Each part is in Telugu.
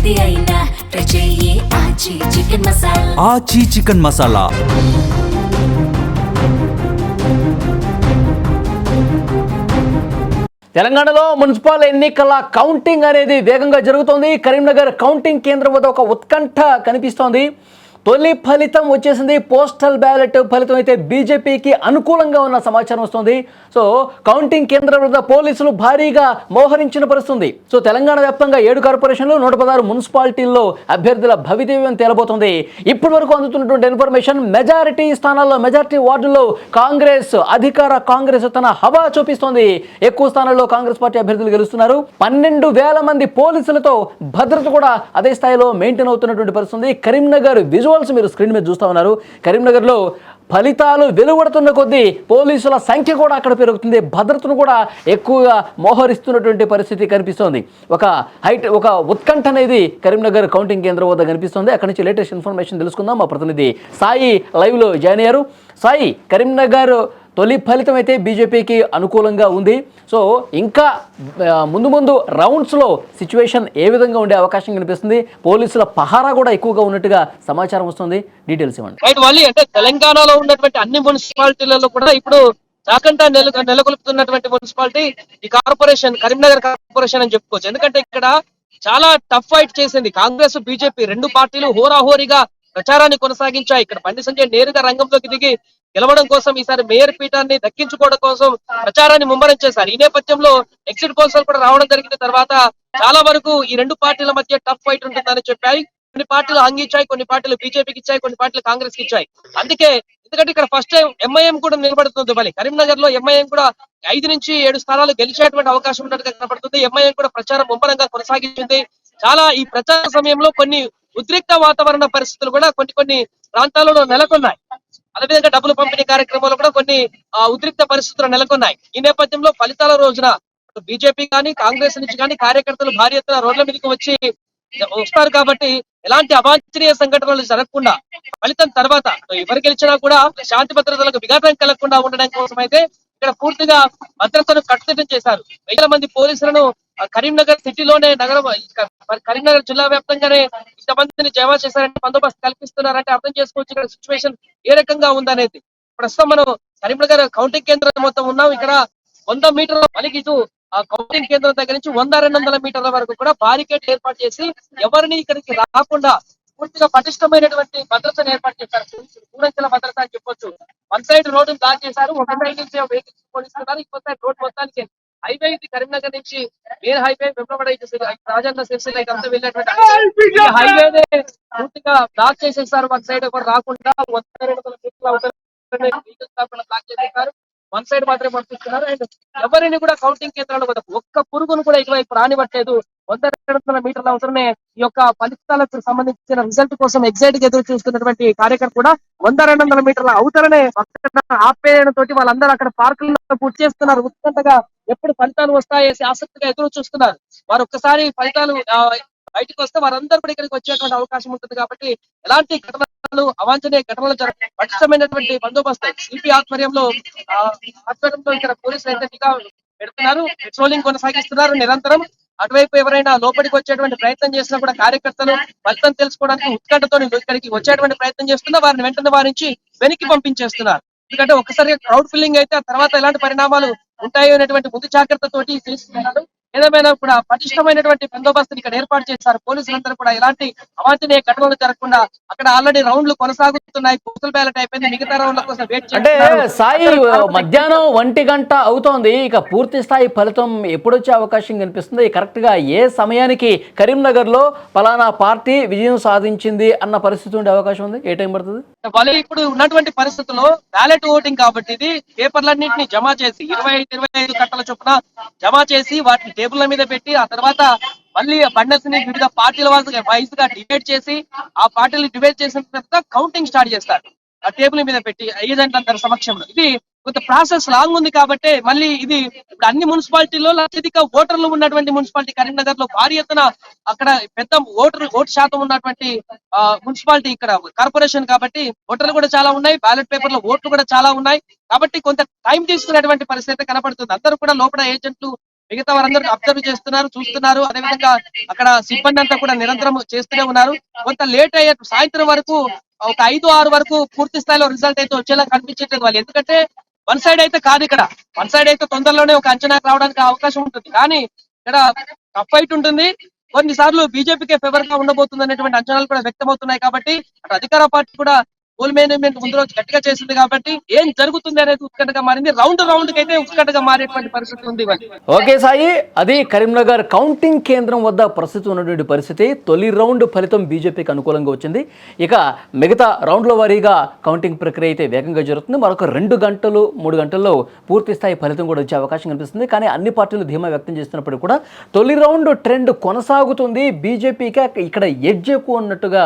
ఏది అయినా ట్రై చెయ్యి ఆచి చికెన్ మసాలా. ఆచి చికెన్ మసాలా. తెలంగాణలో మున్సిపల్ ఎన్నికల కౌంటింగ్ అనేది వేగంగా జరుగుతోంది. కరీంనగర్ కౌంటింగ్ కేంద్రం వద్ద ఒక ఉత్కంఠ కనిపిస్తోంది. తొలి ఫలితం వచ్చేసింది. పోస్టల్ బ్యాలెట్ ఫలితం అయితే బీజేపీకి అనుకూలంగా ఉన్న సమాచారం వస్తుంది. సో కౌంటింగ్ కేంద్రం వద్ద పోలీసులు భారీగా మోహరించిన పరిస్థితుంది. సో తెలంగాణ వ్యాప్తంగా 7 కార్పొరేషన్లు 116 మున్సిపాలిటీల్లో అభ్యర్థుల భవితవ్యం తేలబోతుంది. ఇప్పటి వరకు అందుతున్నటువంటి ఇన్ఫర్మేషన్ మెజారిటీ స్థానాల్లో, మెజారిటీ వార్డుల్లో అధికార కాంగ్రెస్ తన హవా చూపిస్తోంది. ఎక్కువ స్థానాల్లో కాంగ్రెస్ పార్టీ అభ్యర్థులు గెలుస్తున్నారు. 12,000 మంది పోలీసులతో భద్రత కూడా అదే స్థాయిలో మెయింటైన్ అవుతున్నటువంటి పరిస్థితుంది. కరీంనగర్ విజువల్స్ మీరు స్క్రీన్ మీద చూస్తా ఉన్నారు. కరీంనగర్లో ఫలితాలు వెలువడుతున్న కొద్దీ పోలీసుల సంఖ్య కూడా అక్కడ పెరుగుతుంది. భద్రతను కూడా ఎక్కువగా మోహరిస్తున్నటువంటి పరిస్థితి కనిపిస్తోంది. ఒక ఉత్కంఠ అనేది కరీంనగర్ కౌంటింగ్ కేంద్రం వద్ద కనిపిస్తుంది. అక్కడి నుంచి లేటెస్ట్ ఇన్ఫర్మేషన్ తెలుసుకుందాం. మా ప్రతినిధి సాయి లైవ్లో జాయిన్ అయ్యారు. సాయి, కరీంనగర్ తొలి ఫలితం అయితే బీజేపీకి అనుకూలంగా ఉంది. సో ఇంకా ముందు రౌండ్స్లో సిచ్యువేషన్ ఏ విధంగా ఉండే అవకాశం కనిపిస్తుంది? పోలీసుల పహారా కూడా ఎక్కువగా ఉన్నట్టుగా సమాచారం వస్తుంది. డీటెయిల్స్ ఇవ్వండి. అంటే తెలంగాణలో ఉన్నటువంటి అన్ని మున్సిపాలిటీలలో కూడా ఇప్పుడు చాకంట నెలకొల్పుతున్నటువంటి మున్సిపాలిటీ ఈ కార్పొరేషన్, కరీంనగర్ కార్పొరేషన్ అని చెప్పుకోవచ్చు. ఎందుకంటే ఇక్కడ చాలా టఫ్ ఫైట్ చేసింది కాంగ్రెస్, బీజేపీ రెండు పార్టీలు హోరాహోరీగా ప్రచారాన్ని కొనసాగించాయి. ఇక్కడ బండి సంజయ్ నేరుగా రంగంలోకి దిగి గెలవడం కోసం, ఈసారి మేయర్ పీఠాన్ని దక్కించుకోవడం కోసం ప్రచారాన్ని ముమ్మరం చేశారు. ఈ నేపథ్యంలో ఎగ్జిట్ పోల్స్ కూడా రావడం జరిగిన తర్వాత చాలా వరకు ఈ రెండు పార్టీల మధ్య టఫ్ ఫైట్ ఉంటుందని చెప్పాయి. కొన్ని పార్టీలు అంగిచ్చాయి, కొన్ని పార్టీలు బీజేపీకి ఇచ్చాయి, కొన్ని పార్టీలు కాంగ్రెస్ కి ఇచ్చాయి. ఎందుకంటే ఇక్కడ ఫస్ట్ టైం ఎంఐఎం కూడా నిలబడుతుంది. మళ్ళీ కరీంనగర్ లో ఎంఐఎం కూడా 5 నుంచి 7 స్థానాలు గెలిచేటువంటి అవకాశం ఉన్నట్టుగా కనబడుతుంది. ఎంఐఎం కూడా ప్రచారం ముమ్మరంగా కొనసాగించింది. ఈ ప్రచార సమయంలో కొన్ని ఉద్రిక్త వాతావరణ పరిస్థితులు కూడా కొన్ని ప్రాంతాలలో నెలకొన్నాయి. అదేవిధంగా డబ్బులు పంపిణీ కార్యక్రమాలు కూడా కొన్ని ఉద్రిక్త పరిస్థితులు నెలకొన్నాయి. ఈ నేపథ్యంలో ఫలితాల రోజున బీజేపీ కానీ కాంగ్రెస్ నుంచి కానీ కార్యకర్తలు భారీ ఎత్తున రోడ్ల మీదకి వస్తారు. కాబట్టి ఎలాంటి అవాంఛనీయ సంఘటనలు జరగకుండా ఫలితం తర్వాత ఎవరు గెలిచినా కూడా శాంతి భద్రతలకు విఘాతం కలగకుండా ఉండడం కోసం అయితే ఇక్కడ పూర్తిగా భద్రతను కట్టుదిట్టం చేశారు. 1000 మంది పోలీసులను కరీంనగర్ సిటీలోనే కరీంనగర్ జిల్లా వ్యాప్తంగానే ఇంతమందిని జమా చేశారంటే, బందోబస్తు కల్పిస్తున్నారంటే అర్థం చేసుకోవచ్చు ఇక్కడ సిచ్యువేషన్ ఏ రకంగా ఉందనేది. ప్రస్తుతం మనం కరీంనగర్ కౌంటింగ్ కేంద్రం మొత్తం ఉన్నాం. ఇక్కడ 100 మీటర్ల మనకి ఇటు ఆ కౌంటింగ్ కేంద్రం దగ్గర నుంచి 100-200 మీటర్ల వరకు కూడా బారికేడ్ ఏర్పాటు చేసి ఎవరిని ఇక్కడికి రాకుండా పూర్తిగా పటిష్టమైనటువంటి భద్రతను ఏర్పాటు చేశారు. దూరంచెల భద్రత అని చెప్పొచ్చు. వన్ సైడ్ రోడ్డు బ్లాక్ చేశారు, ఒక సైడ్ నుంచి వెహికల్స్ పోలీసున్నారు, ఇంకో సైడ్ రోడ్ మొత్తానికి హైవే ఇది కరీంనగర్ నుంచి మెయిన్ హైవే వెంబడ రాజన్న సిరిసిల్ల ఇదంతా వెళ్ళేటువంటి హైవేనే పూర్తిగా బ్లాక్ చేసేసారు. వన్ సైడ్ కూడా రాకుండా 100-200 బ్లాక్ చేసేసారు. వన్ సైడ్ మాత్రమే పంపిస్తున్నారు. అండ్ ఎవరిని కూడా కౌంటింగ్ కేంద్రాలు ఒక్క పురుగును కూడా ఇటువైపు రానివ్వట్లేదు. 100-200 మీటర్ల అవసరమే ఈ యొక్క ఫలితాలకు సంబంధించిన రిజల్ట్ కోసం ఎగ్జైట్ గా ఎదురు చూస్తున్నటువంటి కార్యకర్త కూడా 100-200 మీటర్ల అవతలనే ఆపేయడం తోటి వాళ్ళందరూ అక్కడ పార్కుల్లో పూర్తి చేస్తున్నారు. ఉత్కంఠగా ఎప్పుడు ఫలితాలు వస్తాయేసి ఆసక్తిగా ఎదురు చూస్తున్నారు. వారు ఒక్కసారి ఫలితాలు బయటకు వస్తే వారందరూ కూడా ఇక్కడికి వచ్చేటువంటి అవకాశం ఉంటుంది. కాబట్టి ఎలాంటి ఘటనలు, అవాంఛనీయ ఘటనలు పటిష్టమైనటువంటి బందోబస్తు సిపి ఆధ్వర్యంలో ఇక్కడ పోలీసులు అయితే నిఘా పెడుతున్నారు. పెట్రోలింగ్ కొనసాగిస్తున్నారు నిరంతరం. అటువైపు ఎవరైనా లోపలికి వచ్చేటువంటి ప్రయత్నం చేసినా కూడా కార్యకర్తలు ఫలితం తెలుసుకోవడానికి ఉత్కంఠతో ఇక్కడికి వచ్చేటువంటి ప్రయత్నం చేస్తున్నా వారిని వెంటనే వారించి వెనక్కి పంపించేస్తున్నారు. ఎందుకంటే ఒక్కసారిగా క్రౌడ్ ఫిల్లింగ్ అయితే ఆ తర్వాత ఎలాంటి పరిణామాలు ఉంటాయో అనేటువంటి ముందు జాగ్రత్తతోటి తీసుకున్నారు. ఏదేమైనా కూడా పటిష్టమైనటువంటి బందోబస్తుని ఇక్కడ ఏర్పాటు చేశారు. పోలీసులందరూ కూడా ఎలాంటి అవాంఛనీయ ఘటనలు జరగకుండా అక్కడ ఆల్రెడీ రౌండ్లు కొనసాగుతున్నాయి. పోస్టల్ బ్యాలెట్ అయిపోయింది, మిగతా రౌండ్ల కోసం వెయిట్ అంటే సాయి మధ్యాహ్నం 1 గంట అవుతోంది. ఇక పూర్తి స్థాయి ఫలితం ఎప్పుడొచ్చే అవకాశం కనిపిస్తుంది? కరెక్ట్ గా ఏ సమయానికి కరీంనగర్ లో పలానా పార్టీ విజయం సాధించింది అన్న పరిస్థితి ఉండే అవకాశం ఉంది? ఏ టైం పడుతుంది? వాళ్ళు ఇప్పుడు ఉన్నటువంటి పరిస్థితుల్లో బ్యాలెట్ ఓటింగ్ కాబట్టి ఇది పేపర్లన్నింటినీ జమ చేసి 25 కట్టల చొప్పున జమ చేసి వాటిని టేబుల్ల మీద పెట్టి ఆ తర్వాత మళ్ళీ బండల్స్ ని వివిధ పార్టీల వైజ్ గా డివైడ్ చేసి ఆ పార్టీలు డివైడ్ చేసిన తర్వాత కౌంటింగ్ స్టార్ట్ చేస్తారు ఆ టేబుల్ మీద పెట్టి ఏజెంట్లందరి సమక్షంలో. ఇది కొంత ప్రాసెస్ లాంగ్ ఉంది కాబట్టి మళ్ళీ ఇది ఇప్పుడు అన్ని మున్సిపాలిటీల్లో అత్యధిక ఓటర్లు ఉన్నటువంటి మున్సిపాలిటీ కరీంనగర్ లో భారీ ఎత్తున అక్కడ పెద్ద ఓటు శాతం ఉన్నటువంటి మున్సిపాలిటీ ఇక్కడ కార్పొరేషన్ కాబట్టి ఓటర్లు కూడా చాలా ఉన్నాయి, బ్యాలెట్ పేపర్ లో ఓట్లు కూడా చాలా ఉన్నాయి. కాబట్టి కొంత టైం తీసుకునేటువంటి పరిస్థితి కనబడుతుంది. అందరూ కూడా లోపల ఏజెంట్లు మిగతా వారందరూ అబ్జర్వ్ చేస్తున్నారు, చూస్తున్నారు. అదేవిధంగా అక్కడ సిబ్బంది అంతా కూడా నిరంతరం చేస్తూనే ఉన్నారు. కొంత లేట్ అయ్యే సాయంత్రం వరకు ఒక 5-6 వరకు పూర్తి స్థాయిలో రిజల్ట్ అయితే వచ్చేలా కనిపించట్లేదు వాళ్ళు. ఎందుకంటే వన్ సైడ్ అయితే కాదు, ఇక్కడ వన్ సైడ్ అయితే తొందరలోనే ఒక అంచనాకు రావడానికి అవకాశం ఉంటుంది. కానీ ఇక్కడ టఫ్ ఫైట్ ఉంటుంది. కొన్నిసార్లు బీజేపీకే ఫేవర్ గా ఉండబోతుంది అనేటువంటి అంచనాలు కూడా వ్యక్తమవుతున్నాయి. కాబట్టి అటు అధికార పార్టీ కూడా పోల్ మేనేజ్మెంట్ ముందు రోజు గట్టిగా చేసింది కాబట్టి ఏం జరుగుతుంది అనేది ఉత్కంఠగా మారింది. రౌండ్ కి అయితే ఉత్కంఠగా మారేటువంటి పరిస్థితి ఉంది. ఓకే సాయి, అది కరీంనగర్ కౌంటింగ్ కేంద్రం వద్ద ప్రస్తుతం ఉన్నటువంటి పరిస్థితి. తొలి రౌండ్ ఫలితం బీజేపీకి అనుకూలంగా వచ్చింది. ఇక మిగతా రౌండ్ల వారీగా కౌంటింగ్ ప్రక్రియ అయితే వేగంగా జరుగుతుంది. మరొక 2 గంటలు 3 గంటల్లో పూర్తి స్థాయి ఫలితం కూడా వచ్చే అవకాశం కనిపిస్తుంది. కానీ అన్ని పార్టీలు ధీమా వ్యక్తం చేస్తున్నప్పుడు కూడా తొలి రౌండ్ ట్రెండ్ కొనసాగుతుంది. బీజేపీకి ఇక్కడ ఎడ్జ్ ఎక్కువ ఉన్నట్టుగా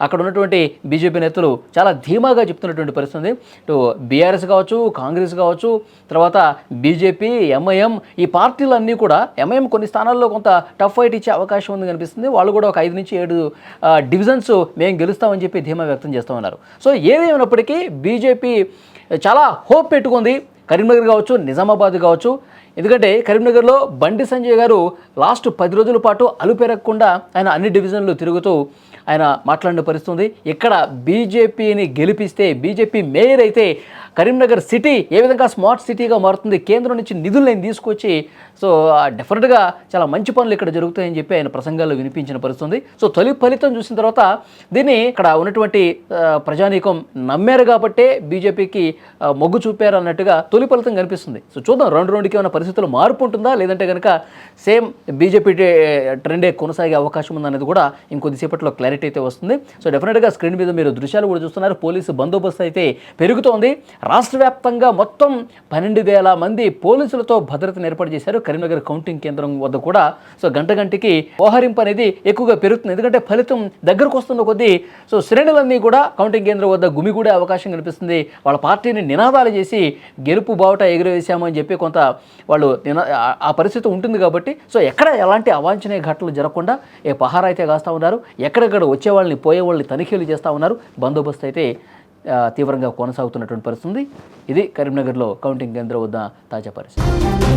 అక్కడ ఉన్నటువంటి బీజేపీ నేతలు చాలా ధీమాగా చెప్తున్నటువంటి పరిస్థితి ఉంది. ఇటు బీఆర్ఎస్ కావచ్చు, కాంగ్రెస్ కావచ్చు, తర్వాత బీజేపీ, ఎంఐఎం, ఈ పార్టీలన్నీ కూడా ఎంఐఎం కొన్ని స్థానాల్లో కొంత టఫ్ ఫైట్ ఇచ్చే అవకాశం ఉంది కనిపిస్తుంది. వాళ్ళు కూడా ఒక 5 నుంచి 7 డివిజన్స్ మేము గెలుస్తామని చెప్పి ధీమా వ్యక్తం చేస్తూ ఉన్నారు. సో ఏదేమైనప్పటికీ బీజేపీ చాలా హోప్ పెట్టుకుంది. కరీంనగర్ కావచ్చు, నిజామాబాద్ కావచ్చు. ఎందుకంటే కరీంనగర్లో బండి సంజయ్ గారు లాస్ట్ 10 రోజుల పాటు అలుపెరగకుండా ఆయన అన్ని డివిజన్లు తిరుగుతూ ఆయన మాట్లాడిన పరిస్థితుంది. ఇక్కడ బీజేపీని గెలిపిస్తే, బీజేపీ మేయర్ అయితే కరీంనగర్ సిటీ ఏ విధంగా స్మార్ట్ సిటీగా మారుతుంది, కేంద్రం నుంచి నిధులను తీసుకొచ్చి సో డెఫినెట్గా చాలా మంచి పనులు ఇక్కడ జరుగుతాయని చెప్పి ఆయన ప్రసంగాల్లో వినిపించిన పరిస్థితుంది. సో తొలి ఫలితం చూసిన తర్వాత దీన్ని ఇక్కడ ఉన్నటువంటి ప్రజానీకం నమ్మారు కాబట్టే బీజేపీకి మొగ్గు చూపారు అన్నట్టుగా తొలి ఫలితం కనిపిస్తుంది. సో చూద్దాం రౌండ్కి ఏమైనా పరిస్థితుల్లో మార్పు ఉంటుందా, లేదంటే కనుక సేమ్ బీజేపీ ట్రెండే కొనసాగే అవకాశం ఉందనేది కూడా ఇంకొద్దిసేపట్లో క్లారిటీ అయితే వస్తుంది. సో డెఫినెట్గా స్క్రీన్ మీద మీరు దృశ్యాలు కూడా చూస్తున్నారు. పోలీసు బందోబస్తు అయితే పెరుగుతోంది. రాష్ట్ర వ్యాప్తంగా మొత్తం 12,000 మంది పోలీసులతో భద్రతను ఏర్పాటు చేశారు కరీంనగర్ కౌంటింగ్ కేంద్రం వద్ద కూడా. సో గంటకి ఓహరింపు అనేది ఎక్కువగా పెరుగుతుంది. ఎందుకంటే ఫలితం దగ్గరకు వస్తున్న కొద్దీ సో శ్రేణులన్నీ కూడా కౌంటింగ్ కేంద్రం వద్ద గుమిగూడే అవకాశం కనిపిస్తుంది. వాళ్ళ పార్టీని నినాదాలు చేసి గెలుపు బావుట ఎగురవేశామని చెప్పి కొంత వాళ్ళు ఆ పరిస్థితి ఉంటుంది కాబట్టి సో ఎక్కడ ఎలాంటి అవాంఛనీయ ఘటనలు జరగకుండా పహారా అయితే కాస్తూ ఉన్నారు. ఎక్కడెక్కడ వచ్చే వాళ్ళని పోయే వాళ్ళని తనిఖీలు చేస్తూ ఉన్నారు. బందోబస్తు అయితే తీవ్రంగా కొనసాగుతున్నటువంటి పరిస్థితి. ఇది కరీంనగర్లో కౌంటింగ్ కేంద్రం వద్ద తాజా పరిస్థితి.